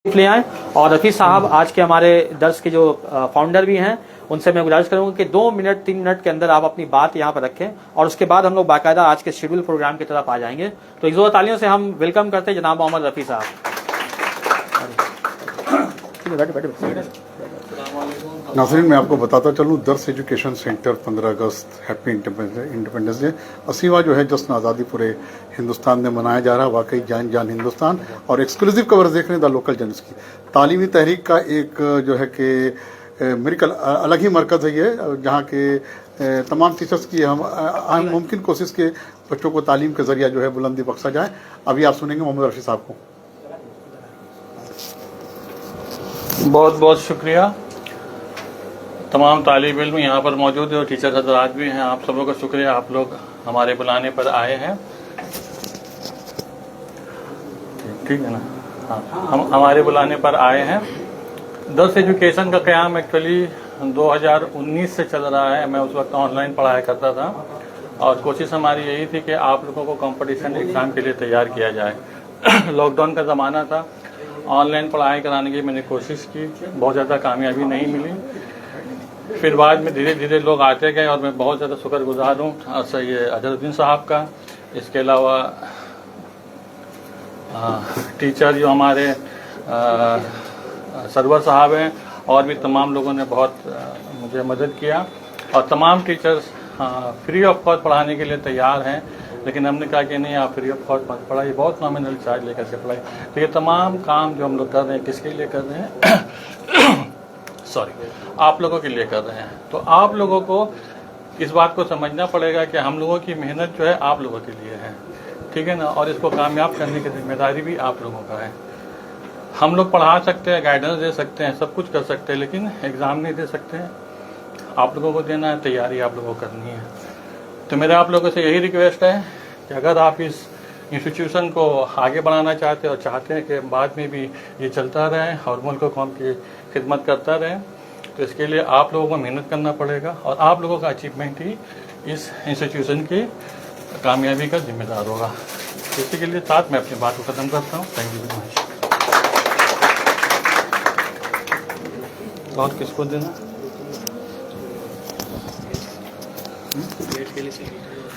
ले आए। और रफ़ी साहब आज के हमारे दर्स के जो फाउंडर भी हैं, उनसे मैं गुजारिश करूंगा कि 2 मिनट 3 मिनट के अंदर आप अपनी बात यहाँ पर रखें और उसके बाद हम लोग बाकायदा आज के शेड्यूल प्रोग्राम की तरफ आ जाएंगे। तो एक जोर तालियों से हम वेलकम करते हैं जनाब मोहम्मद रफ़ी साहब। नाज़रीन, मैं आपको बताता चलूँ, दर्स एजुकेशन सेंटर 15 अगस्त हैप्पी इंडिपेंडेंस डे 80वां जो है जश्न आज़ादी पूरे हिंदुस्तान में मनाया जा रहा है। वाकई जान जान हिंदुस्तान और एक्सक्लूसिव कवरेज देख रहे हैं द लोकल जर्नल्स की। तालीमी तहरीक का एक जो है कि मेरिकल अलग ही मरकज़ है ये, जहाँ के तमाम टीचर्स की हम मुमकिन कोशिश के बच्चों को तालीम के ज़रिए जो है बुलंदी बख्शा जाए। अभी आप सुनेंगे मोहम्मद रफ़ी साहब को। बहुत बहुत शुक्रिया। तमाम तालिब इल्म यहाँ पर मौजूद है और टीचर हज़रात भी हैं। आप सबों का शुक्रिया, आप लोग हमारे बुलाने पर आए हैं। ठीक है ना? हाँ, हम हमारे बुलाने पर आए हैं। दर्स एजुकेशन का क़याम एक्चुअली 2019 से चल रहा है। मैं उस वक्त ऑनलाइन पढ़ाया करता था और कोशिश हमारी यही थी कि आप लोगों को कंपटीशन एग्ज़ाम के लिए तैयार किया जाए। लॉकडाउन का ज़माना था, ऑनलाइन पढ़ाई कराने की मैंने कोशिश की, बहुत ज़्यादा कामयाबी नहीं मिली। फिर बाद में धीरे धीरे लोग आते गए और मैं बहुत ज़्यादा शुक्रगुजार हूँ सैयद अजहरुद्दीन साहब का। इसके अलावा टीचर जो हमारे सरवर साहब हैं और भी तमाम लोगों ने बहुत मुझे मदद किया। और तमाम टीचर्स फ्री ऑफ कॉस्ट पढ़ाने के लिए तैयार हैं, लेकिन हमने कहा कि नहीं, आप फ्री ऑफ कॉस्ट मत पढ़ाइए, बहुत नॉमिनल चार्ज लेकर के पढ़ाइए। तो ये तमाम काम जो हम लोग कर रहे हैं किसके लिए कर रहे हैं? सॉरी, आप लोगों के लिए कर रहे हैं। तो आप लोगों को इस बात को समझना पड़ेगा कि हम लोगों की मेहनत जो है आप लोगों के लिए है, ठीक है ना? और इसको कामयाब करने की जिम्मेदारी भी आप लोगों का है। हम लोग पढ़ा सकते हैं, गाइडेंस दे सकते हैं, सब कुछ कर सकते हैं, लेकिन एग्ज़ाम नहीं दे सकते हैं। आप लोगों को देना है, तैयारी आप लोगों को करनी है। तो मेरा आप लोगों से यही रिक्वेस्ट है कि अगर आप इस इंस्टीट्यूशन को आगे बढ़ाना चाहते हैं और चाहते हैं कि बाद में भी ये चलता रहे और मुल्क कौम की खिदमत करता रहे, तो इसके लिए आप लोगों को मेहनत करना पड़ेगा और आप लोगों का अचीवमेंट ही इस इंस्टीट्यूशन की कामयाबी का जिम्मेदार होगा। इसी के लिए साथ मैं अपनी बात को ख़त्म करता हूँ। Thank you very much. और किसको देना?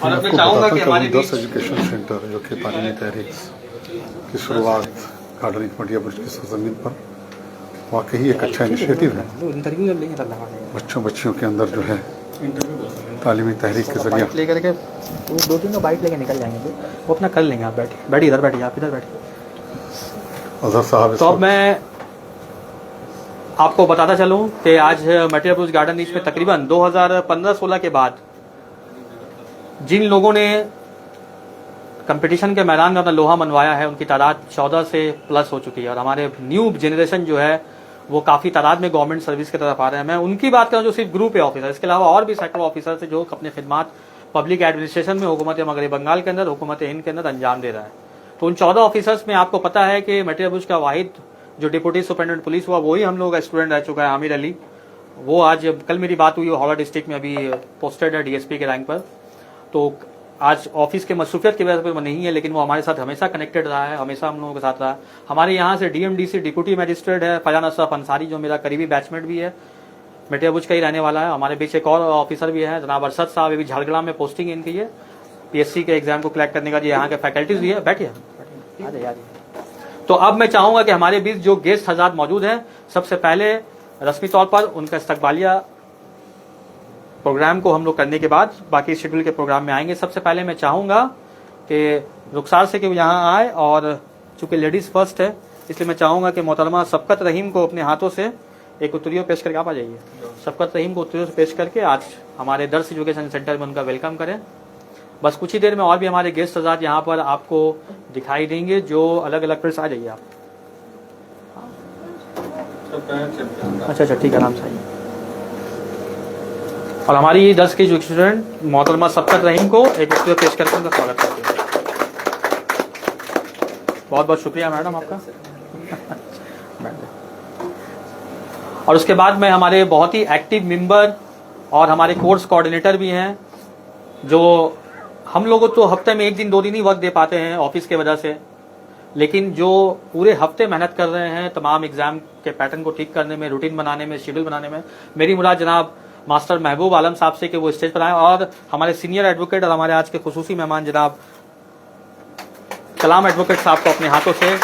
और अब मैं चाहूंगा कि हमारे दर्स एजुकेशन सेंटर जो कि तालीमी तहरीक की शुरुआत गार्डन मटिया बुर्ज की सरजमीन पर वाकई एक अच्छा इनिशिएटिव है। बच्चों के अंदर जो है तालीमी तहरीक के जरिए लेकर के 2-3 बाइट लेके निकल जाएंगे, वो अपना कर लेंगे। आप बैठिए इधर बैठिए, आप इधर बैठिए। अजहर साहब, तो अब मैं आपको बताता चलूं कि आज मटिया बुर्ज गार्डन रीच में तकरीबन 2015-16 के बाद जिन लोगों ने कंपटीशन के मैदान में अपना लोहा मनवाया है, उनकी तादाद 14 से प्लस हो चुकी है। और हमारे न्यू जनरेशन जो है वो काफ़ी तादाद में गवर्नमेंट सर्विस की तरफ आ रहे हैं। मैं उनकी बात करूँ जो सिर्फ ग्रुप ए ऑफिसर, इसके अलावा और भी सेक्टर ऑफिसर से जो अपने खिदमात पब्लिक एडमिनिस्ट्रेशन में हुकूमत मगरबी बंगाल के अंदर, हुकूमत हिंद के अंदर अंजाम दे रहा है। तो उन 14 ऑफिसर्स में आपको पता है कि मटिया बुर्ज का वाहिद जो डिप्टी सुपरिटेंडेंट पुलिस हुआ वही हम लोग का स्टूडेंट रह चुका है, आमिर अली। वो आज कल मेरी बात हुई, हावड़ा डिस्ट्रिक्ट में अभी पोस्टेड है DSP के रैंक पर। तो आज ऑफिस के मसरूफियत की वजह से वो नहीं है, लेकिन वो हमारे साथ हमेशा कनेक्टेड रहा है, हमेशा हम लोगों के साथ रहा। हमारे यहाँ से DMDC डिप्टी मजिस्ट्रेट है फयान अशरफ अंसारी, जो मेरा करीबी बैचमेट भी है, मटिया बुर्ज का ही रहने वाला है। हमारे बीच एक और ऑफिसर भी है जनाब अरशद साहब, अभी झारग्राम में पोस्टिंग इनकी है, PSC के एग्जाम को कलेक्ट करने का जो यहाँ के फैकल्टीज भी है। बैठिए, आ जाइए। तो अब मैं चाहूंगा कि हमारे बीच जो गेस्ट हज़रात मौजूद हैं, सबसे पहले रस्मी तौर पर उनका इस्तकबालिया प्रोग्राम को हम लोग करने के बाद बाकी शेड्यूल के प्रोग्राम में आएंगे। सबसे पहले मैं चाहूंगा कि रुखसार से कि वो यहाँ आए, और चूंकि लेडीज फर्स्ट है इसलिए मैं चाहूंगा कि मोहतरमा सबकत रहीम को अपने हाथों से एक उत्तरीय पेश करके, आप आ जाइए, सबकत रहीम को उत्तरीय पेश करके आज हमारे दर्स एजुकेशन सेंटर में उनका वेलकम करें। बस कुछ ही देर में और भी हमारे गेस्ट हज़रात यहाँ पर आपको दिखाई देंगे, जो अलग अलग प्रेस। आ जाइए आप। अच्छा ठीक है, आराम से आइए। और हमारी दर्स के जो स्टूडेंट मोहतरमा सबकत रहीम को एक उत्तरीय पेश करके उनका स्वागत करते हैं। बहुत बहुत शुक्रिया मैडम आपका। और उसके बाद में हमारे बहुत ही एक्टिव मेंबर और हमारे कोर्स कोऑर्डिनेटर भी हैं, जो हम लोगों तो हफ्ते में 1 दिन 2 दिन ही वक्त दे पाते हैं ऑफिस के वजह से, लेकिन जो पूरे हफ्ते मेहनत कर रहे हैं तमाम एग्जाम के पैटर्न को ठीक करने में, रूटीन बनाने में, शेड्यूल बनाने में, मेरी मुराद जनाब मास्टर महबूब आलम साहब से कि वो स्टेज पर आए और हमारे सीनियर एडवोकेट और हमारे आज के खुसूसी मेहमान जनाब कलाम एडवोकेट साहब को अपने हाथों से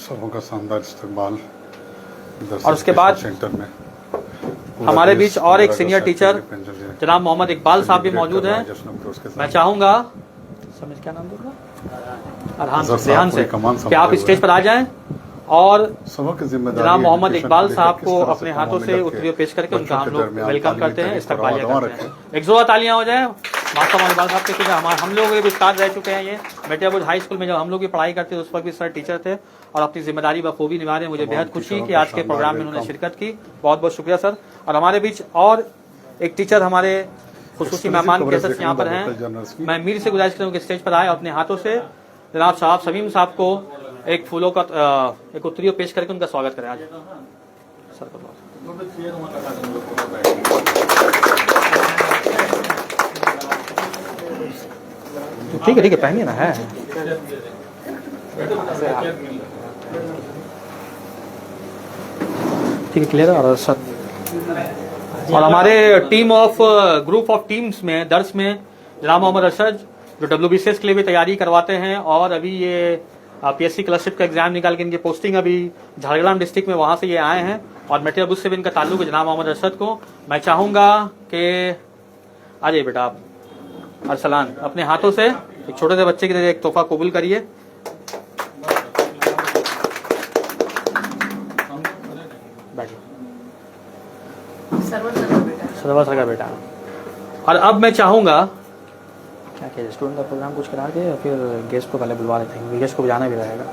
सबों का शानदार इस्तेमाल और उसके बाद सेंटर में हमारे बीच और एक सीनियर टीचर जनाब मोहम्मद इकबाल साहब भी मौजूद हैं। मैं चाहूंगा समझ क्या नाम दूंगा अरहान से कि आप स्टेज पर आ जाएं और जनाब मोहम्मद इकबाल साहब को अपने हाथों से उत्तरीय पेश करके उनका हम लोग वेलकम करते हैं, इस्तकबालिया करते हैं। एक जोर तालियां हो जाए मास्टर मोहम्मद इकबाल साहब के, क्योंकि हम लोग भी स्टार रह चुके हैं। ये मेटियाबुर्ज हाई स्कूल में जब हम लोग की पढ़ाई करते थे उस वक्त भी सर टीचर थे और अपनी जिम्मेदारी बखूबी निभा रहे हैं। मुझे बेहद खुशी कि आज के प्रोग्राम में उन्होंने शिरकत की, बहुत बहुत शुक्रिया सर। और हमारे बीच और एक टीचर हमारे खुसूसी मेहमान के साथ यहाँ पर हैं। मैं मीर से गुजारिश करूँ कि स्टेज पर आए और अपने हाथों से जनाब साहब समीम साहब को एक फूलों का एक उत्तरीय पेश करके उनका स्वागत करें। आज सर ठीक है पहनिए ना है ठीक है क्लियर है। और हमारे team of group of teams में दर्स में जनाब मोहम्मद अरशद जो WBCS के लिए भी तैयारी करवाते हैं और अभी ये PSC क्लर्कशिप का एग्जाम निकाल के इनकी पोस्टिंग अभी झारग्राम डिस्ट्रिक्ट में वहां से ये आए हैं और मेटियाबुर्ज से भी इनका ताल्लुक है जनाब मोहम्मद अरशद को। मैं चाहूंगा कि आ जाइए बेटा आप अरसलान अपने हाथों से एक छोटे से बच्चे की तरह एक तोहफा कबूल करिए। सरवर सर का बेटा। और अब मैं चाहूंगा क्या स्टूडेंट का प्रोग्राम कुछ करा के फिर गेस्ट को पहले बुलवा लेते हैं, गेस्ट को जाना भी रहेगा।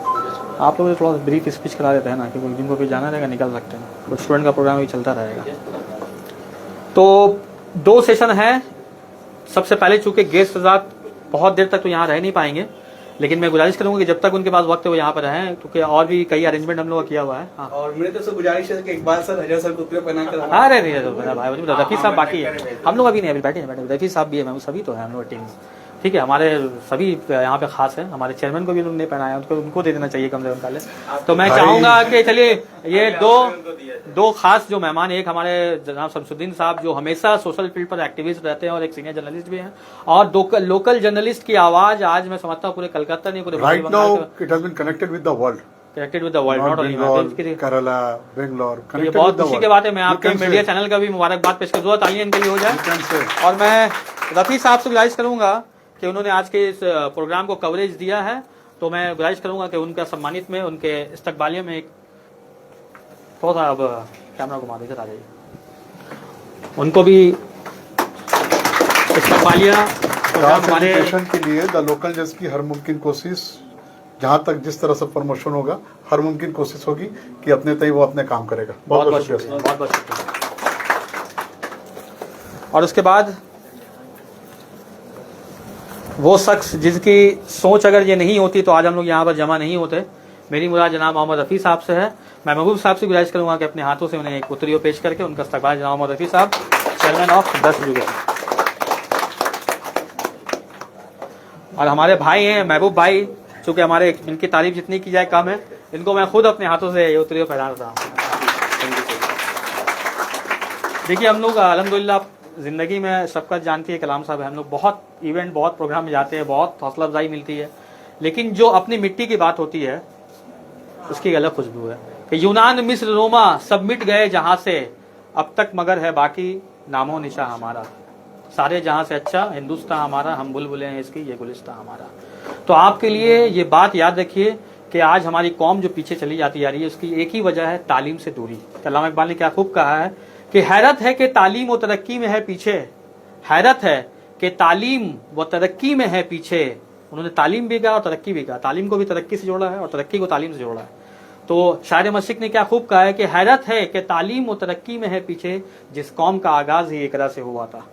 आप लोग थोड़ा ब्रीफ स्पीच करा देते हैं ना, क्योंकि जिनको भी जाना रहेगा निकल सकते हैं, कुछ स्टूडेंट का प्रोग्राम भी चलता रहेगा। तो 2 सेशन है। सबसे पहले चूंकि गेस्ट हज़रात बहुत देर तक तो यहाँ रह नहीं पाएंगे, लेकिन मैं गुजारिश करूंगा कि जब तक उनके पास वक्त है वो यहाँ पर रहें, क्योंकि और भी कई अरेंजमेंट हम लोग का किया हुआ है। हाँ। और मेरे तो गुजारिश है कि एक बार सर हजर सर को उत्तरीय पहना कर अरे नहीं भाई रफी साहब बाकी है, हम लोग अभी नहीं, अभी बैठे रफी साहब भी है, मैं सभी तो है हम लोग टीम। ठीक है, हमारे सभी यहाँ पे खास है, हमारे चेयरमैन को भी उन्होंने पहनाया, उनको दे देना चाहिए कम से कम पहले। तो मैं चाहूंगा कि चलिए ये दो खास जो मेहमान, एक हमारे जनाब शमसुद्दीन साहब जो हमेशा सोशल फील्ड पर एक्टिविस्ट रहते हैं और एक सीनियर जर्नलिस्ट भी हैं, और 2 लोकल जर्नलिस्ट की आवाज आज मैं समझता हूँ पूरे कलकत्ता नहीं पूरे right now it has been connected with the world, connected with the world, not only Kerala, Bangalore. ये बहुत खुशी की बात है। मैं आपके मीडिया चैनल का भी मुबारकबाद पेश कर, तालियां इनके लिए हो जाए। और मैं रफी साहब से गुजारिश करूंगा कि उन्होंने आज के इस प्रोग्राम को कवरेज दिया है, तो मैं गुजारिश करूंगा कि उनका सम्मानित में उनके इस्तकबालिया में एक थोड़ा सा, अब कैमरा घुमा देकर आ जाइए, उनको भी इस्तकबालिया हमारे के लिए द लोकल जज की हर मुमकिन कोशिश, जहां तक जिस तरह से प्रमोशन होगा हर मुमकिन कोशिश होगी कि अपने तय वो अपने काम करेगा। बहुत बहुत शुक्रिया, बहुत बहुत शुक्रिया। और उसके बाद वो शख्स जिसकी सोच अगर ये नहीं होती तो आज हम लोग यहाँ पर जमा नहीं होते। मेरी मुराद जनाब मोहम्मद रफ़ी साहब से है। मैं महबूब साहब से गुजारिश करूंगा कि अपने हाथों से उन्हें एक उत्तरीय पेश करके उनका इस्तकबाल जनाब मोहम्मद रफ़ी साहब, चेयरमैन ऑफ दर्स एजुकेशन। और हमारे भाई हैं महबूब भाई, चूंकि हमारे इनकी तारीफ जितनी की जाए कम है, इनको मैं खुद अपने हाथों से ये उत्तरीय पहना रहा हूँ। देखिए हम लोग अल्हम्दुलिल्लाह जिंदगी में शफकत जानती है, कलाम साहब, हम लोग बहुत इवेंट, बहुत प्रोग्राम में जाते हैं, बहुत हौसला अफजाई मिलती है, लेकिन जो अपनी मिट्टी की बात होती है उसकी अलग खुशबू है। कि यूनान, मिस्र, रोमा सब मिट गए जहां से, अब तक मगर है बाकी नामो निशा हमारा, सारे जहां से अच्छा हिंदुस्तान हमारा, हम बुलबुलें हैं इसकी ये गुलिस्तान हमारा। तो आपके लिए ये बात याद रखिए कि आज हमारी कौम जो पीछे चली जाती जा रही है उसकी एक ही वजह है, तालीम से दूरी। अल्लामा इकबाल ने क्या खूब कहा है कि हैरत है कि तालीम व तरक्की में है पीछे, हैरत है कि तालीम व तरक्की में है पीछे। उन्होंने तालीम भी कहा और तरक्की भी कहा, तालीम को भी तरक्की से जोड़ा है और तरक्की को तालीम से जोड़ा है। तो शायर मस्जिद ने क्या खूब कहा है कि हैरत है कि तालीम व तरक्की में है पीछे, जिस कौम का आगाज ही इकरा से हुआ था।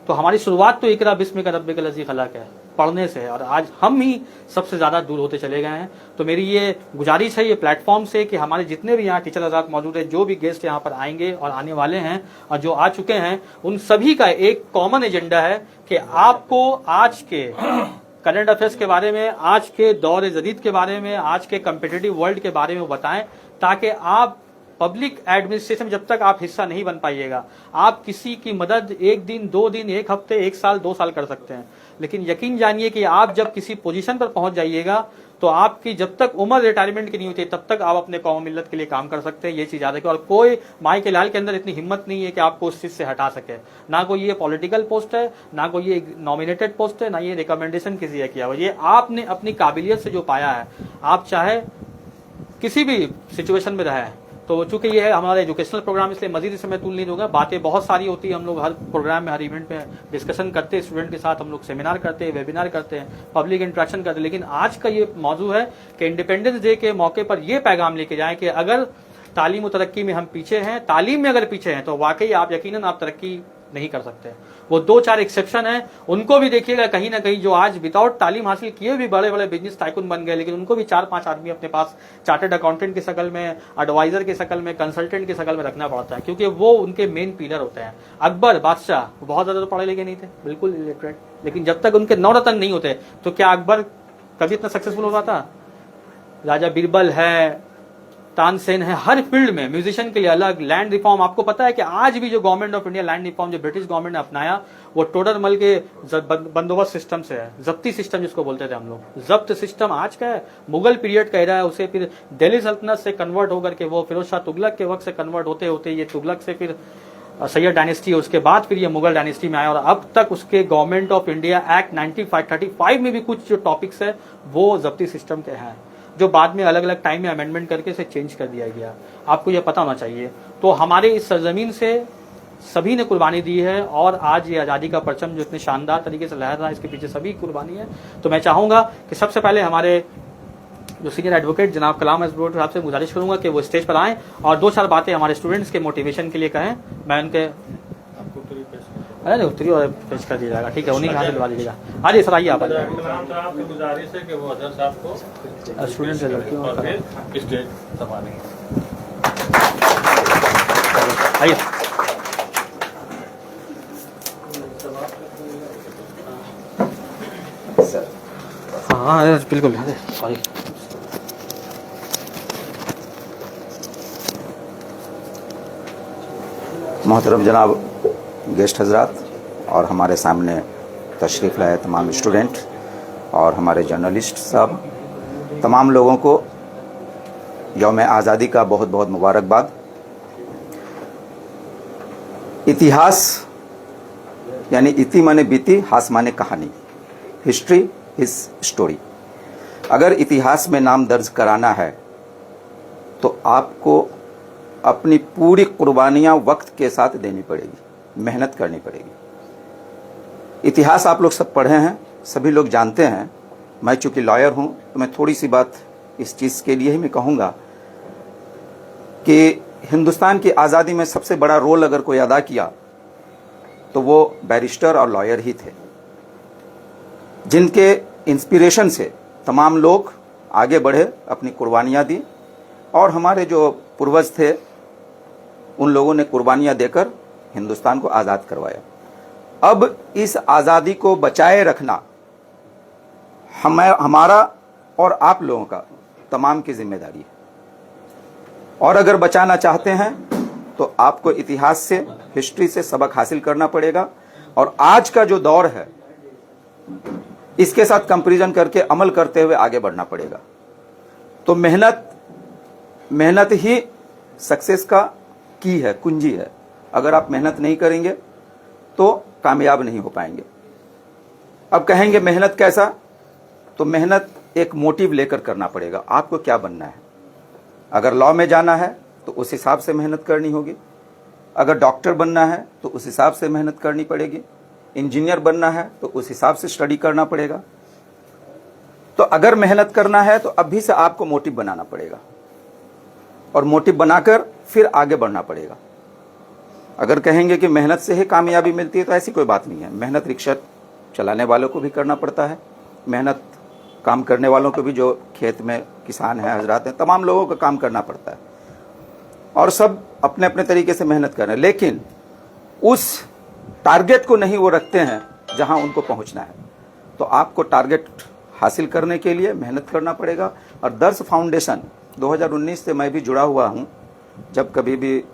तो हमारी शुरुआत तो इकरा बिस्मिका रब्बिकल लज़ी खलक है, पढ़ने से, और आज हम ही सबसे ज्यादा दूर होते चले गए हैं। तो मेरी ये गुजारिश है ये प्लेटफॉर्म से कि हमारे जितने भी यहाँ टीचर हज़रात मौजूद है, जो भी गेस्ट यहाँ पर आएंगे और आने वाले हैं और जो आ चुके हैं, उन सभी का एक कॉमन एजेंडा है कि आपको आज के करंट अफेयर्स के बारे में, आज के दौर जदीद के बारे में, आज के कम्पिटिटिव वर्ल्ड के बारे में बताएं, ताकि आप पब्लिक एडमिनिस्ट्रेशन में जब तक आप हिस्सा नहीं बन पाइएगा, आप किसी की मदद 1 दिन, 2 दिन, 1 हफ्ते, 1 साल, 2 साल कर सकते हैं, लेकिन यकीन जानिए कि आप जब किसी पोजीशन पर पहुंच जाइएगा तो आपकी जब तक उम्र रिटायरमेंट की नहीं होती तब तक आप अपने कौम मिल्लत के लिए काम कर सकते हैं। ये चीज याद रखें। और कोई माई के लाल के अंदर इतनी हिम्मत नहीं है कि आपको उस चीज से हटा सके। ना कोई ये पॉलिटिकल पोस्ट है, ना कोई ये नॉमिनेटेड पोस्ट है, ना ये रिकमेंडेशन किसी ने किया हुआ। ये आपने अपनी काबिलियत से जो पाया है, आप चाहे किसी भी सिचुएशन में रहे। तो चूंकि ये है हमारा एजुकेशनल प्रोग्राम, इसलिए मजीद इसमें मैं तूल नहीं दूंगा। बातें बहुत सारी होती है, हम लोग हर प्रोग्राम में, हर इवेंट में डिस्कशन करते हैं, स्टूडेंट के साथ हम लोग सेमिनार करते हैं, वेबिनार करते हैं, पब्लिक इंटरेक्शन करते हैं। लेकिन आज का ये मौजू है कि इंडिपेंडेंस डे के मौके पर ये पैगाम लेके जाएं कि अगर तालीम और तरक्की में हम पीछे हैं, तालीम में अगर पीछे हैं, तो वाकई आप यकीनन आप तरक्की नहीं कर सकते। वो 2-4 एक्सेप्शन है, उनको भी देखिएगा कहीं ना कहीं, जो आज विदाउट तालीम हासिल किए भी बड़े बड़े बिजनेस टाइकून बन गए, लेकिन उनको भी 4-5 आदमी अपने पास चार्टर्ड अकाउंटेंट की शक्ल में, एडवाइजर की शक्ल में, कंसल्टेंट की शक्ल में रखना पड़ता है, क्योंकि वो उनके मेन पिलर होते हैं। अकबर बादशाह बहुत ज्यादा तो पढ़े लिखे नहीं थे, बिल्कुल इलिटरेट, लेकिन जब तक उनके 9 रत्न नहीं होते तो क्या अकबर कभी इतना सक्सेसफुल हो पाता? राजा बीरबल है, तानसेन है, हर फील्ड में, म्यूजिशियन के लिए अलग, लैंड रिफॉर्म। आपको पता है कि आज भी जो government of India land reform जो ब्रिटिश गवर्नमेंट ने अपनाया, वो टोडरमल के बंदोबस्त सिस्टम से है, जब्ती सिस्टम जिसको बोलते थे हम लोग। जब्त सिस्टम आज का है, मुगल पीरियड का एरा है, उसे फिर दिल्ली सल्तनत से कन्वर्ट होकर के वो फिरोज शाह तुगलक के वक्त से कन्वर्ट होते होते ये तुगलक से फिर सैयद डायनेस्टी, उसके बाद फिर ये मुगल डायनेस्टी में आया। और अब तक उसके गवर्नमेंट ऑफ इंडिया एक्ट 1935 में भी कुछ जो टॉपिक्स है वो जब्ती सिस्टम के हैं, जो बाद में अलग अलग टाइम में अमेंडमेंट करके इसे चेंज कर दिया गया। आपको यह पता होना चाहिए। तो हमारे इस सरजमीन से सभी ने कुर्बानी दी है, और आज ये आज़ादी का परचम जो इतने शानदार तरीके से लहर रहा है, इसके पीछे सभी कुर्बानी है। तो मैं चाहूंगा कि सबसे पहले हमारे जो सीनियर एडवोकेट जनाब कलाम एडवोकेट साहब से गुजारिश करूंगा कि वो स्टेज पर आएँ और 2-4 बातें हमारे स्टूडेंट्स के मोटिवेशन के लिए कहें। मैं उनके अरे उत्तरी और पेश कर दिया जाएगा, ठीक है, उन्हीं के हाथ दिलवा दीजिएगा। हाँ जी सर, आइए आप। आपकी गुजारिश है कि वो अजहर साहब को स्टूडेंट से लड़कियों और फिर स्टेज संभालेंगे। आइए। हाँ बिल्कुल, सॉरी। मोहतरम जनाब गेस्ट हजरात और हमारे सामने तशरीफ़ लाए तमाम स्टूडेंट और हमारे जर्नलिस्ट साहब, तमाम लोगों को यौम आज़ादी का बहुत बहुत मुबारकबाद। इतिहास यानी इति माने बीती, हास माने कहानी, हिस्ट्री इज स्टोरी। अगर इतिहास में नाम दर्ज कराना है तो आपको अपनी पूरी कुर्बानियां वक्त के साथ देनी पड़ेगी, मेहनत करनी पड़ेगी। इतिहास आप लोग सब पढ़े हैं, सभी लोग जानते हैं। मैं चूंकि लॉयर हूं तो मैं थोड़ी सी बात इस चीज़ के लिए ही मैं कहूँगा कि हिंदुस्तान की आज़ादी में सबसे बड़ा रोल अगर कोई अदा किया तो वो बैरिस्टर और लॉयर ही थे, जिनके इंस्पिरेशन से तमाम लोग आगे बढ़े, अपनी कुर्बानियाँ दी, और हमारे जो पूर्वज थे उन लोगों ने कुर्बानियाँ देकर हिंदुस्तान को आज़ाद करवाया। अब इस आज़ादी को बचाए रखना हमारा और आप लोगों का तमाम की जिम्मेदारी है। और अगर बचाना चाहते हैं तो आपको इतिहास से, हिस्ट्री से सबक हासिल करना पड़ेगा, और आज का जो दौर है इसके साथ कंपैरिजन करके अमल करते हुए आगे बढ़ना पड़ेगा। तो मेहनत ही सक्सेस का की है, कुंजी है। अगर आप मेहनत नहीं करेंगे तो कामयाब नहीं हो पाएंगे। अब कहेंगे मेहनत कैसा, तो मेहनत एक मोटिव लेकर करना पड़ेगा। आपको क्या बनना है? अगर लॉ में जाना है तो उस हिसाब से मेहनत करनी होगी, अगर डॉक्टर बनना है तो उस हिसाब से मेहनत करनी पड़ेगी, इंजीनियर बनना है तो उस हिसाब से स्टडी करना पड़ेगा। तो अगर मेहनत करना है तो अभी से आपको मोटिव बनाना पड़ेगा, और मोटिव बनाकर फिर आगे बढ़ना पड़ेगा। अगर कहेंगे कि मेहनत से ही कामयाबी मिलती है तो ऐसी कोई बात नहीं है। मेहनत रिक्शा चलाने वालों को भी करना पड़ता है, मेहनत काम करने वालों को भी, जो खेत में किसान हैं, हजरात हैं, तमाम लोगों को काम करना पड़ता है, और सब अपने अपने तरीके से मेहनत कर रहे हैं, लेकिन उस टारगेट को नहीं वो रखते हैं जहां उनको पहुंचना है। तो आपको टारगेट हासिल करने के लिए मेहनत करना पड़ेगा। और दर्श फाउंडेशन 2019 से मैं भी जुड़ा हुआ हूं। जब कभी भी